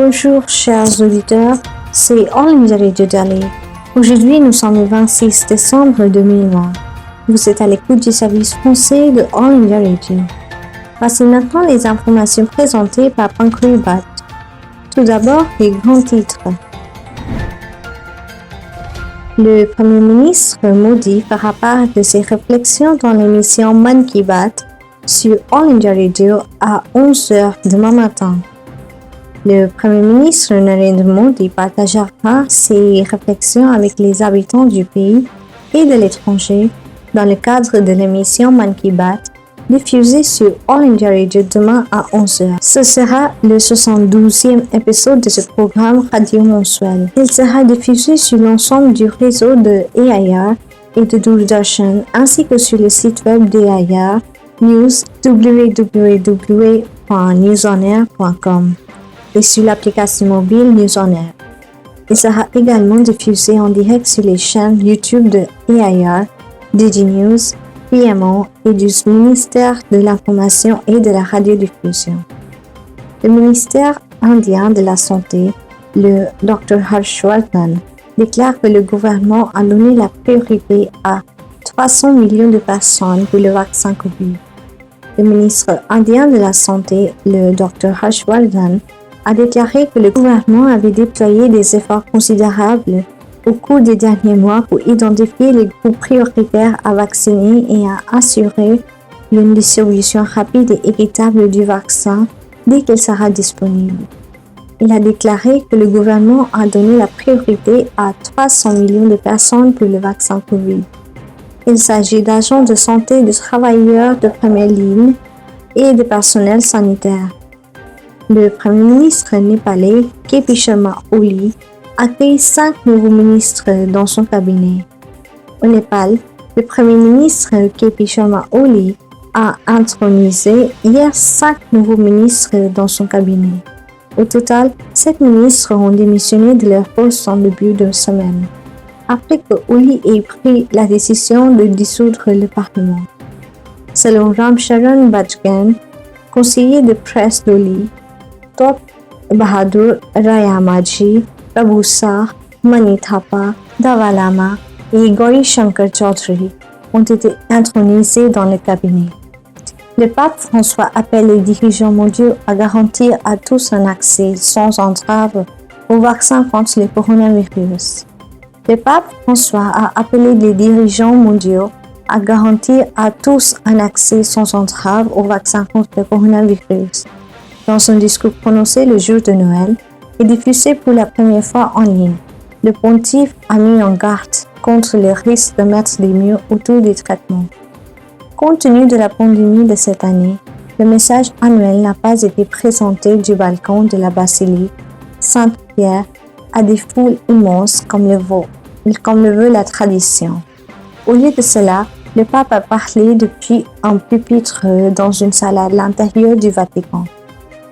Bonjour chers auditeurs, c'est All India Radio Delhi. Aujourd'hui nous sommes le 26 décembre 2020. Vous êtes à l'écoute du service français de All India Radio. Voici maintenant les informations présentées par Pankaj Bhatt. Tout d'abord, les grands titres. Le Premier ministre Modi fera part de ses réflexions dans l'émission Man Ki Baat sur All India Radio à 11h demain matin. Le Premier ministre Narendra Modi partagera ses réflexions avec les habitants du pays et de l'étranger dans le cadre de l'émission Man Ki Baat diffusée sur All India Radio demain à 11h. Ce sera le 72e épisode de ce programme radio mensuel. Il sera diffusé sur l'ensemble du réseau de AIR et de Doordarshan ainsi que sur le site web d'AIR News www.newsonair.com et sur l'application mobile News on Air. Il sera également diffusé en direct sur les chaînes YouTube de AIR, DigiNews, PMO et du ministère de l'Information et de la Radiodiffusion. Le ministère indien de la Santé, le Dr Harshvardhan, déclare que le gouvernement a donné la priorité à 300 millions de personnes pour le vaccin Covid. Le ministre indien de la Santé, le Dr Harshvardhan, a déclaré que le gouvernement avait déployé des efforts considérables au cours des derniers mois pour identifier les groupes prioritaires à vacciner et à assurer une distribution rapide et équitable du vaccin dès qu'il sera disponible. Il a déclaré que le gouvernement a donné la priorité à 300 millions de personnes pour le vaccin Covid. Il s'agit d'agents de santé, de travailleurs de première ligne et de personnel sanitaire. Le Premier ministre népalais, K.P. Sharma Oli, accueille 5 nouveaux ministres dans son cabinet. Au Népal, le Premier ministre K.P. Sharma Oli a intronisé hier 5 nouveaux ministres dans son cabinet. Au total, 7 ministres ont démissionné de leur poste en début de semaine, après que Oli ait pris la décision de dissoudre le Parlement. Selon Ramcharan Bajgan, conseiller de presse d'Oli, Top Bahadur Rayamaji, Prabhu Shah, Mani Thapa, Dawa Lama et Gauri Shankar Chaudhary ont été intronisés dans le cabinet. Le pape François appelle les dirigeants mondiaux à garantir à tous un accès sans entrave au vaccin contre le coronavirus. Le pape François a appelé les dirigeants mondiaux à garantir à tous un accès sans entrave au vaccin contre le coronavirus. Dans son discours prononcé le jour de Noël et diffusé pour la première fois en ligne, le pontife a mis en garde contre le risque de mettre des murs autour des traitements. Compte tenu de la pandémie de cette année, le message annuel n'a pas été présenté du balcon de la basilique Saint-Pierre à des foules immenses comme le veut la tradition. Au lieu de cela, le pape a parlé depuis un pupitre dans une salle à l'intérieur du Vatican.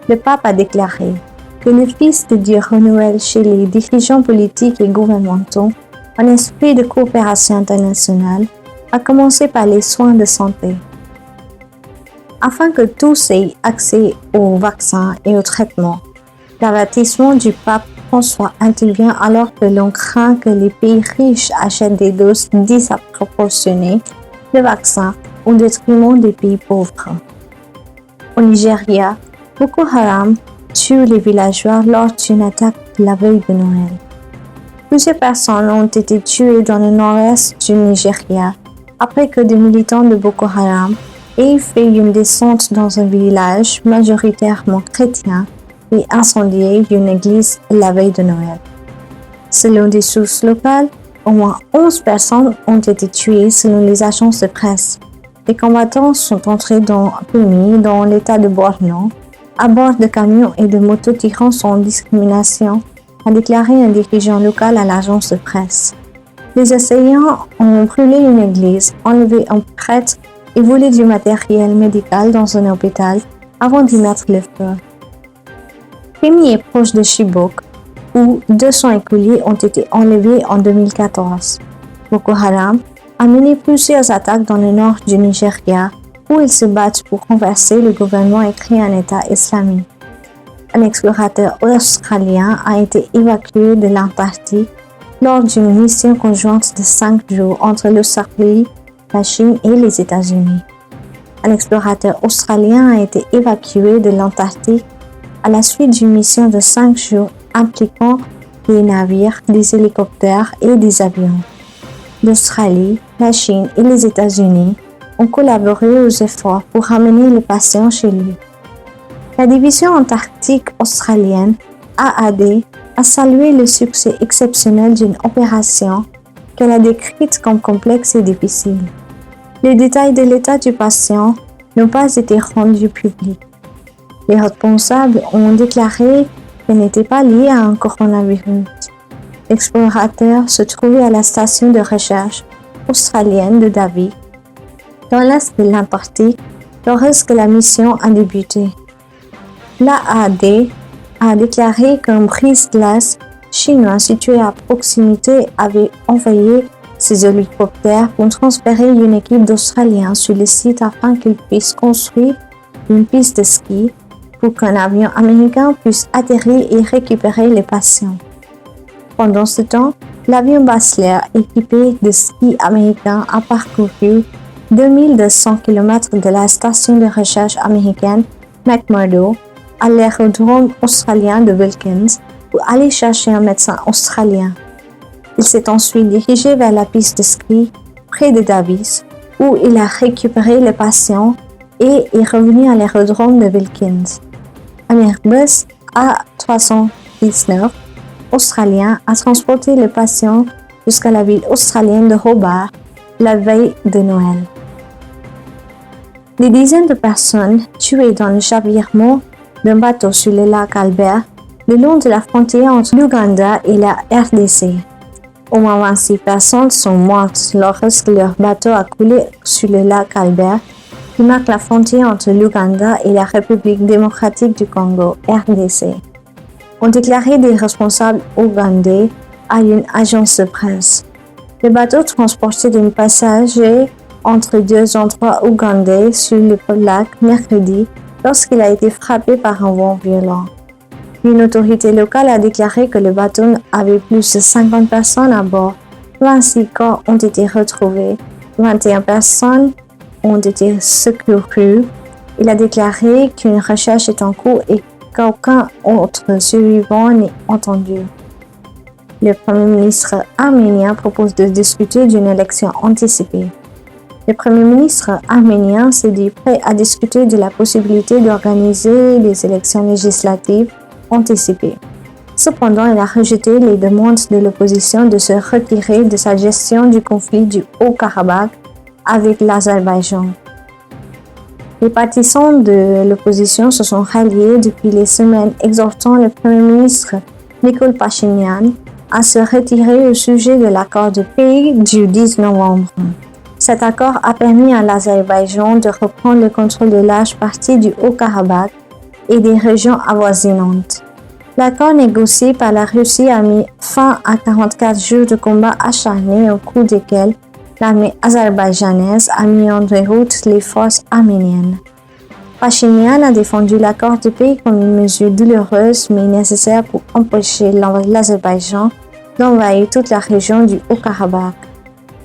Le pape a déclaré que le Fils de Dieu renouvelle chez les dirigeants politiques et gouvernementaux un esprit de coopération internationale, à commencer par les soins de santé. Afin que tous aient accès aux vaccins et aux traitements, l'avertissement du pape François intervient alors que l'on craint que les pays riches achètent des doses disproportionnées de vaccins au détriment des pays pauvres. Au Nigeria, Boko Haram tue les villageois lors d'une attaque la veille de Noël. Plusieurs personnes ont été tuées dans le nord-est du Nigeria après que des militants de Boko Haram aient fait une descente dans un village majoritairement chrétien et incendié une église la veille de Noël. Selon des sources locales, au moins 11 personnes ont été tuées selon les agences de presse. Les combattants sont entrés dans Pemi, dans l'état de Borno, à bord de camions et de motos tirant sans discrimination, a déclaré un dirigeant local à l'agence de presse. Les assaillants ont brûlé une église, enlevé un prêtre et volé du matériel médical dans un hôpital avant d'y mettre le feu. Pemi est proche de Chibok, où 200 écoliers ont été enlevés en 2014. Boko Haram a mené plusieurs attaques dans le nord du Nigeria, où ils se battent pour renverser le gouvernement et créer un État islamique. Un explorateur australien a été évacué de l'Antarctique lors d'une mission conjointe de 5 jours entre l'Australie, la Chine et les États-Unis. Un explorateur australien a été évacué de l'Antarctique à la suite d'une mission de 5 jours impliquant des navires, des hélicoptères et des avions. L'Australie, la Chine et les États-Unis ont collaboré aux efforts pour ramener le patient chez lui. La division antarctique australienne, AAD, a salué le succès exceptionnel d'une opération qu'elle a décrite comme complexe et difficile. Les détails de l'état du patient n'ont pas été rendus publics. Les responsables ont déclaré qu'elle n'était pas liée à un coronavirus. L'explorateur se trouvait à la station de recherche australienne de Davie, dans l'est de l'Antarctique, lorsque la mission a débuté. L'AAD a déclaré qu'un brise-glace chinois situé à proximité avait envoyé ses hélicoptères pour transférer une équipe d'Australiens sur le site afin qu'ils puissent construire une piste de ski pour qu'un avion américain puisse atterrir et récupérer les patients. Pendant ce temps, l'avion Basler équipé de skis américains a parcouru 2200 km de la station de recherche américaine McMurdo à l'aérodrome australien de Wilkins pour aller chercher un médecin australien. Il s'est ensuite dirigé vers la piste de ski près de Davis, où il a récupéré les patients et est revenu à l'aérodrome de Wilkins. Un Airbus A319 australien a transporté les patients jusqu'à la ville australienne de Hobart la veille de Noël. Des dizaines de personnes tuées dans le chavirement d'un bateau sur le lac Albert le long de la frontière entre l'Ouganda et la RDC. Au moins 26 personnes sont mortes lorsque leur bateau a coulé sur le lac Albert, qui marque la frontière entre l'Ouganda et la République démocratique du Congo, RDC, ont déclaré des responsables ougandais à une agence de presse. Le bateau transportait des passagers entre deux endroits ougandais sur le lac mercredi lorsqu'il a été frappé par un vent violent. Une autorité locale a déclaré que le bateau avait plus de 50 personnes à bord. 26 corps ont été retrouvés. 21 personnes ont été secourues. Il a déclaré qu'une recherche est en cours et qu'aucun autre survivant n'est entendu. Le Premier ministre arménien propose de discuter d'une élection anticipée. Le Premier ministre arménien s'est dit prêt à discuter de la possibilité d'organiser des élections législatives anticipées. Cependant, il a rejeté les demandes de l'opposition de se retirer de sa gestion du conflit du Haut-Karabakh avec l'Azerbaïdjan. Les partisans de l'opposition se sont ralliés depuis les semaines, exhortant le Premier ministre Nikol Pachinian à se retirer au sujet de l'accord de paix du 10 novembre. Cet accord a permis à l'Azerbaïdjan de reprendre le contrôle de large partie du Haut-Karabakh et des régions avoisinantes. L'accord négocié par la Russie a mis fin à 44 jours de combats acharnés au cours desquels l'armée azerbaïdjanaise a mis en déroute les forces arméniennes. Pachinian a défendu l'accord de paix comme une mesure douloureuse mais nécessaire pour empêcher l'Azerbaïdjan d'envahir toute la région du Haut-Karabakh.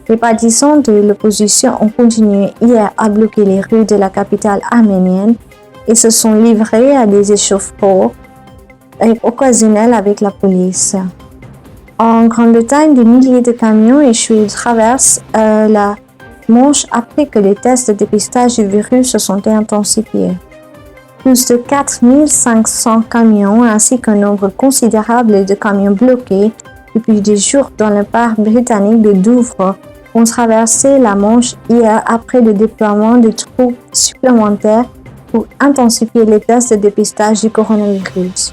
Les partisans de l'opposition ont continué hier à bloquer les rues de la capitale arménienne et se sont livrés à des échauffourées occasionnelles avec la police. En Grande-Bretagne, des milliers de camions échoués traversent la Manche après que les tests de dépistage du virus se sont intensifiés. Plus de 4500 camions ainsi qu'un nombre considérable de camions bloqués depuis des jours dans le parc britannique de Douvres ont traversé la Manche hier après le déploiement de troupes supplémentaires pour intensifier les tests de dépistage du coronavirus.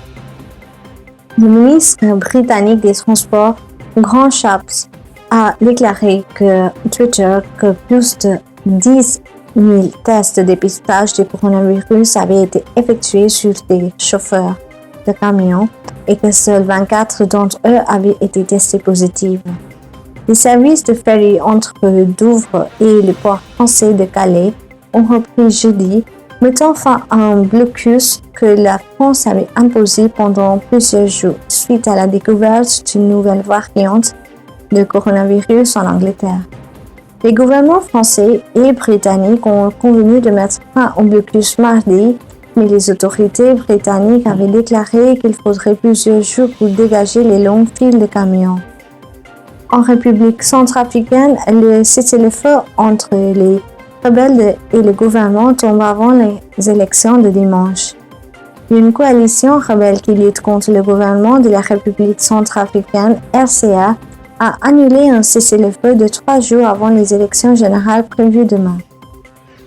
Le ministre britannique des Transports, Grant Shapps, a déclaré que Twitter que plus de 10 000 tests de dépistage du coronavirus avaient été effectués sur des chauffeurs de camions et que seuls 24 d'entre eux avaient été testés positifs. Les services de ferry entre Douvres et le port français de Calais ont repris jeudi mettant fin à un blocus que la France avait imposé pendant plusieurs jours suite à la découverte d'une nouvelle variante de coronavirus en Angleterre. Les gouvernements français et britanniques ont convenu de mettre fin au blocus mardi, mais les autorités britanniques avaient déclaré qu'il faudrait plusieurs jours pour dégager les longues files de camions. En République centrafricaine, le cessez-le-feu entre les rebelles et le gouvernement tombe avant les élections de dimanche. Une coalition rebelle qui lutte contre le gouvernement de la République centrafricaine, RCA, a annulé un cessez-le-feu de 3 jours avant les élections générales prévues demain.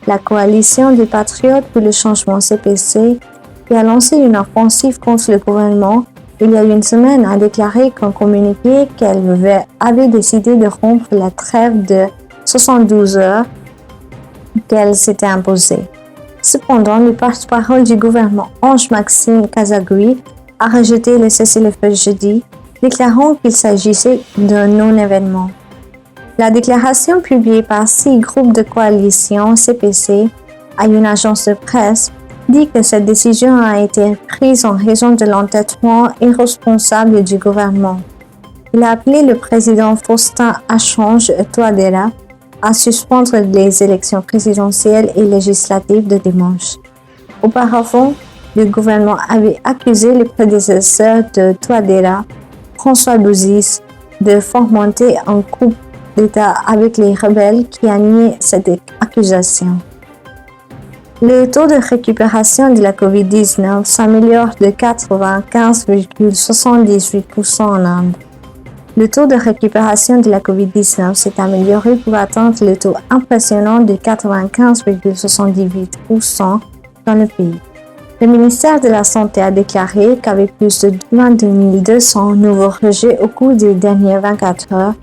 La coalition des Patriotes pour le changement CPC, qui a lancé une offensive contre le gouvernement il y a une semaine, a déclaré qu'un communiqué qu'elle avait décidé de rompre la trêve de 72 heures qu'elle s'était imposée. Cependant, le porte-parole du gouvernement, Ange-Maxime Kazagui, a rejeté le cessez-le-feu jeudi, déclarant qu'il s'agissait d'un non-événement. La déclaration publiée par 6 groupes de coalition CPC à une agence de presse dit que cette décision a été prise en raison de l'entêtement irresponsable du gouvernement. Il a appelé le président Faustin Archange Touadéra à suspendre les élections présidentielles et législatives de dimanche. Auparavant, le gouvernement avait accusé le prédécesseur de Touadéra, François Bozis, de fomenter un coup d'État avec les rebelles qui a nié cette accusation. Le taux de récupération de la COVID-19 s'améliore de 95,78% en Inde. Le taux de récupération de la COVID-19 s'est amélioré pour atteindre le taux impressionnant de 95,78% dans le pays. Le ministère de la Santé a déclaré qu'avec plus de 22 200 nouveaux rejets au cours des dernières 24 heures,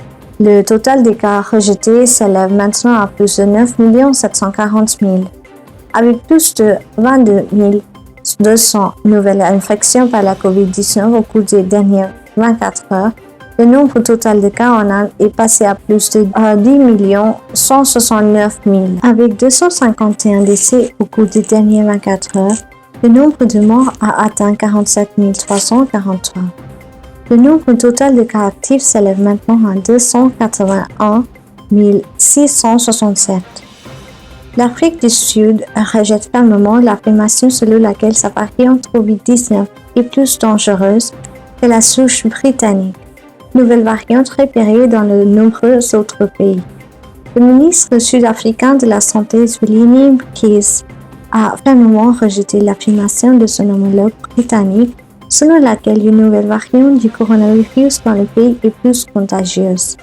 le total des cas rejetés s'élève maintenant à plus de 9 740 000. Avec plus de 22 200 nouvelles infections par la COVID-19 au cours des dernières 24 heures, le nombre total de cas en Inde est passé à plus de 10 169 000. Avec 251 décès au cours des dernières 24 heures, le nombre de morts a atteint 47 343. Le nombre total de cas actifs s'élève maintenant à 281 667. L'Afrique du Sud rejette fermement l'affirmation selon laquelle sa variante COVID-19 est plus dangereuse que la souche britannique, nouvelle variante repérée dans de nombreux autres pays. Le ministre sud-africain de la Santé, Zwelini Mkhize, a fermement rejeté l'affirmation de son homologue britannique selon laquelle une nouvelle variante du coronavirus dans le pays est plus contagieuse.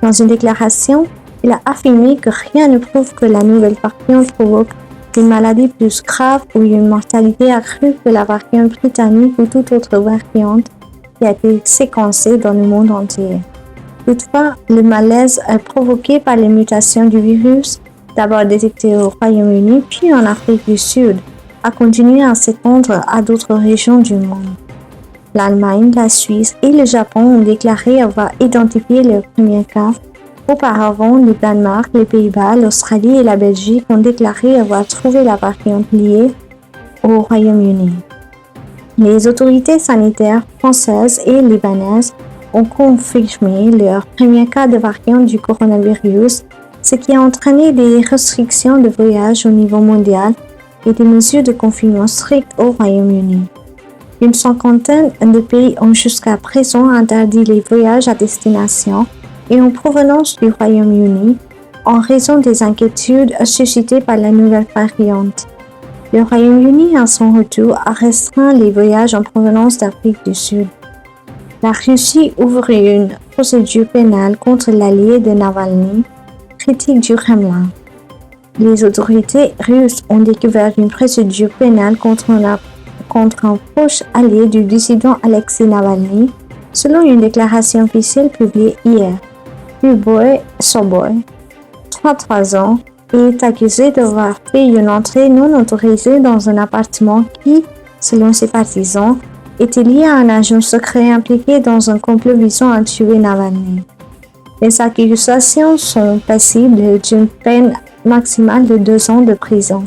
Dans une déclaration, il a affirmé que rien ne prouve que la nouvelle variante provoque des maladies plus graves ou une mortalité accrue que la variante britannique ou toute autre variante qui a été séquencée dans le monde entier. Toutefois, le malaise provoqué par les mutations du virus, d'abord détecté au Royaume-Uni puis en Afrique du Sud, a continué à s'étendre à d'autres régions du monde. L'Allemagne, la Suisse et le Japon ont déclaré avoir identifié leurs premiers cas. Auparavant, le Danemark, les Pays-Bas, l'Australie et la Belgique ont déclaré avoir trouvé la variante liée au Royaume-Uni. Les autorités sanitaires françaises et libanaises ont confirmé leur premier cas de variante du coronavirus, ce qui a entraîné des restrictions de voyage au niveau mondial et des mesures de confinement strictes au Royaume-Uni. Une cinquantaine de pays ont jusqu'à présent interdit les voyages à destination et en provenance du Royaume-Uni en raison des inquiétudes suscitées par la nouvelle variante. Le Royaume-Uni, à son retour, a restreint les voyages en provenance d'Afrique du Sud. La Russie ouvre une procédure pénale contre l'allié de Navalny, critique du Kremlin. Les autorités russes ont découvert une procédure pénale contre un proche allié du dissident Alexei Navalny, selon une déclaration officielle publiée hier. Luboy Soboy, 33 ans, est accusé d'avoir fait une entrée non autorisée dans un appartement qui, selon ses partisans, était lié à un agent secret impliqué dans un complot visant à tuer Navalny. Les accusations sont passibles d'une peine maximale de 2 ans de prison.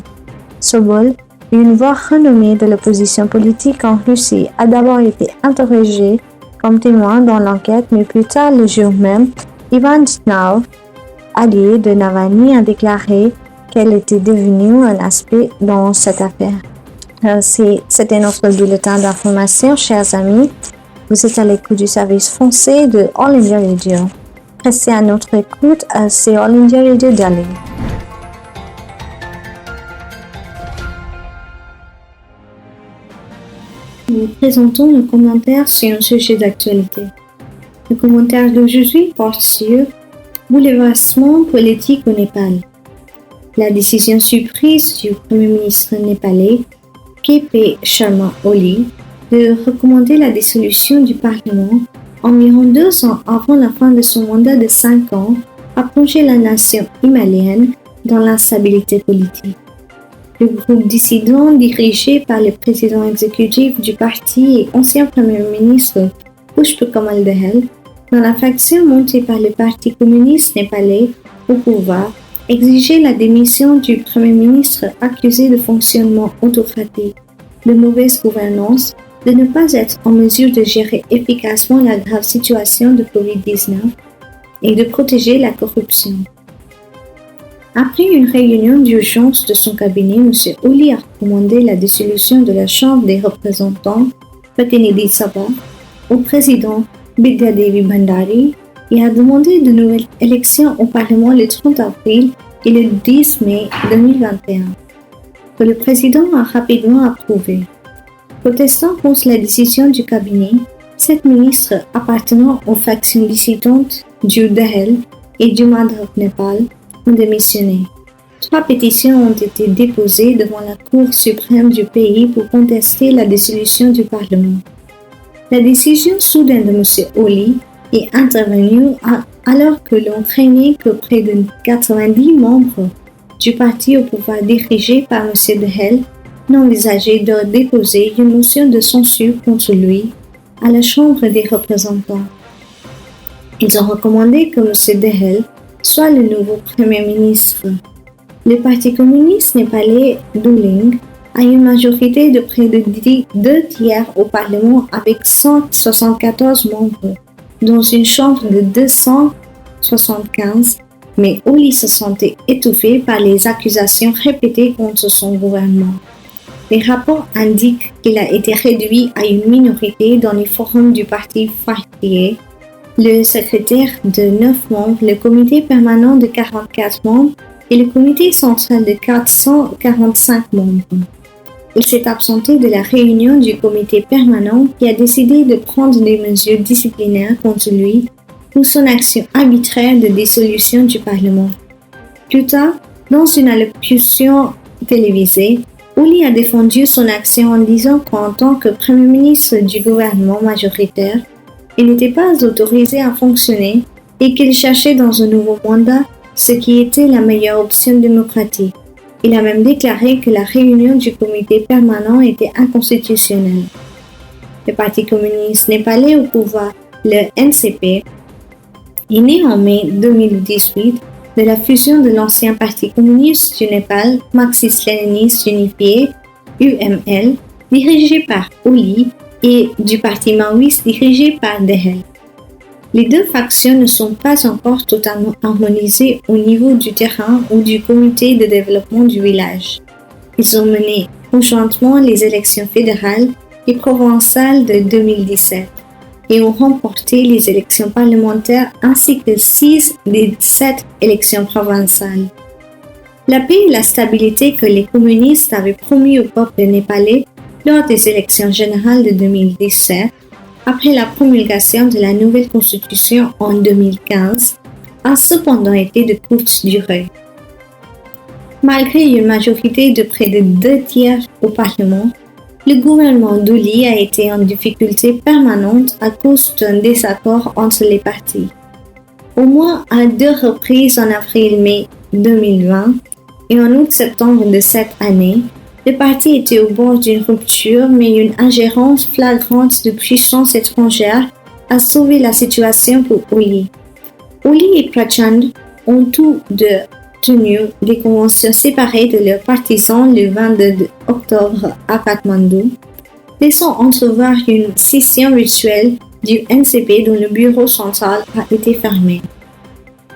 Sobol, une voix renommée de l'opposition politique en Russie, a d'abord été interrogé comme témoin dans l'enquête, mais plus tard le jour même, Ivan Titnov, allié de Navalny, a déclaré qu'elle était devenue un aspect dans cette affaire. C'était notre bulletin d'information, chers amis. Vous êtes à l'écoute du service français de All India Radio. Restez à notre écoute, c'est All India Radio Delhi. Nous présentons nos commentaires sur un sujet d'actualité. Le commentaire d'aujourd'hui porte sur bouleversement politique au Népal. La décision surprise du Premier ministre népalais, K.P. Sharma Oli, de recommander la dissolution du Parlement environ 2 ans avant la fin de son mandat de 5 ans a plongé la nation himalayenne dans l'instabilité politique. Le groupe dissident dirigé par le président exécutif du parti et ancien Premier ministre Pushpa Kamal Dahal, dans la faction montée par le Parti communiste népalais au pouvoir, exigeait la démission du Premier ministre accusé de fonctionnement autocratique, de mauvaise gouvernance, de ne pas être en mesure de gérer efficacement la grave situation de Covid-19 et de protéger la corruption. Après une réunion d'urgence de son cabinet, M. Oli a recommandé la dissolution de la Chambre des représentants, Pratinidhi Sabha, au président Bidyadevi Bhandari et a demandé de nouvelles élections au Parlement le 30 avril et le 10 mai 2021, que le président a rapidement approuvé. Protestant contre la décision du cabinet, 7 ministres appartenant aux factions dissidentes du Dahal et du Madhya Népal ont démissionné. 3 pétitions ont été déposées devant la Cour suprême du pays pour contester la dissolution du Parlement. La décision soudaine de M. Oli est intervenue alors que l'on craignait que près de 90 membres du parti au pouvoir dirigé par M. Dahal n'envisageaient de déposer une motion de censure contre lui à la Chambre des représentants. Ils ont recommandé que M. Dahal soit le nouveau Premier ministre. Le Parti communiste népalais Duling a une majorité de près de 2 tiers au Parlement avec 174 membres, dans une chambre de 275, mais Oli se sentait étouffé par les accusations répétées contre son gouvernement. Les rapports indiquent qu'il a été réduit à une minorité dans les forums du parti Fartier, le secrétaire de 9 membres, le comité permanent de 44 membres et le comité central de 445 membres. Il s'est absenté de la réunion du comité permanent qui a décidé de prendre des mesures disciplinaires contre lui pour son action arbitraire de dissolution du Parlement. Plus tard, dans une allocution télévisée, Oli a défendu son action en disant qu'en tant que Premier ministre du gouvernement majoritaire, il n'était pas autorisé à fonctionner et qu'il cherchait dans un nouveau mandat ce qui était la meilleure option démocratique. Il a même déclaré que la réunion du comité permanent était inconstitutionnelle. Le Parti communiste népalais au pouvoir, le NCP, est né en mai 2018 de la fusion de l'ancien Parti communiste du Népal, Marxiste-Léniniste unifié, UML, dirigé par Oli, et du Parti maoïste dirigé par Dahal. Les 2 factions ne sont pas encore totalement harmonisées au niveau du terrain ou du comité de développement du village. Ils ont mené conjointement les élections fédérales et provinciales de 2017 et ont remporté les élections parlementaires ainsi que 6 des 7 élections provinciales. La paix et la stabilité que les communistes avaient promis au peuple népalais lors des élections générales de 2017, après la promulgation de la nouvelle constitution en 2015, a cependant été de courte durée. Malgré une majorité de près de 2 tiers au Parlement, le gouvernement d'Oli a été en difficulté permanente à cause d'un désaccord entre les partis. Au moins à 2 reprises en avril-mai 2020 et en août-septembre de cette année, le parti était au bord d'une rupture, mais une ingérence flagrante de puissances étrangères a sauvé la situation pour Oli. Oli et Prachand ont tous deux tenu des conventions séparées de leurs partisans le 22 octobre à Katmandou, laissant entrevoir une scission rituelle du NCP dont le bureau central a été fermé.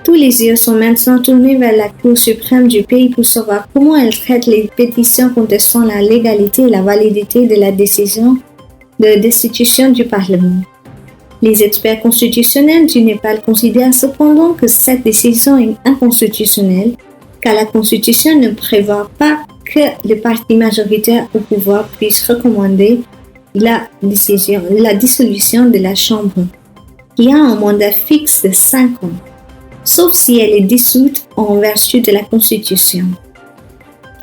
Tous les yeux sont maintenant tournés vers la Cour suprême du pays pour savoir comment elle traite les pétitions contestant la légalité et la validité de la décision de destitution du Parlement. Les experts constitutionnels du Népal considèrent cependant que cette décision est inconstitutionnelle, car la Constitution ne prévoit pas que le parti majoritaire au pouvoir puisse recommander la dissolution de la Chambre, qui a un mandat fixe de 5 ans, sauf si elle est dissoute en vertu de la Constitution.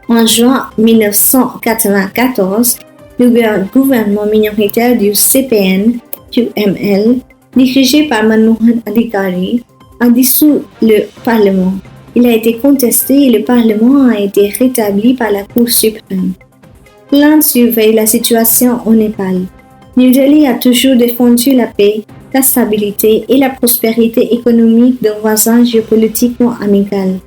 En juin 1994, le gouvernement minoritaire du CPN QML, dirigé par Manohar Adhikari, a dissous le Parlement. Il a été contesté et le Parlement a été rétabli par la Cour suprême. L'Inde surveille la situation au Népal. New Delhi a toujours défendu la paix, la stabilité et la prospérité économique d'un voisin géopolitiquement amical.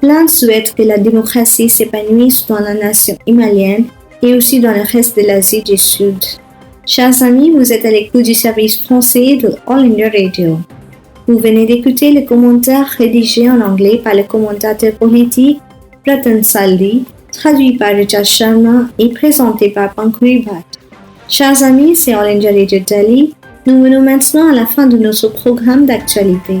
L'Inde souhaite que la démocratie s'épanouisse dans la nation himalayenne et aussi dans le reste de l'Asie du Sud. Chers amis, vous êtes à l'écoute du service français de All India Radio. Vous venez d'écouter le commentaire rédigé en anglais par le commentateur politique Ratan Saldi, traduit par Richard Sharma et présenté par Pankuri Bhatt. Chers amis, c'est All India Radio Delhi. Nous venons maintenant à la fin de notre programme d'actualité.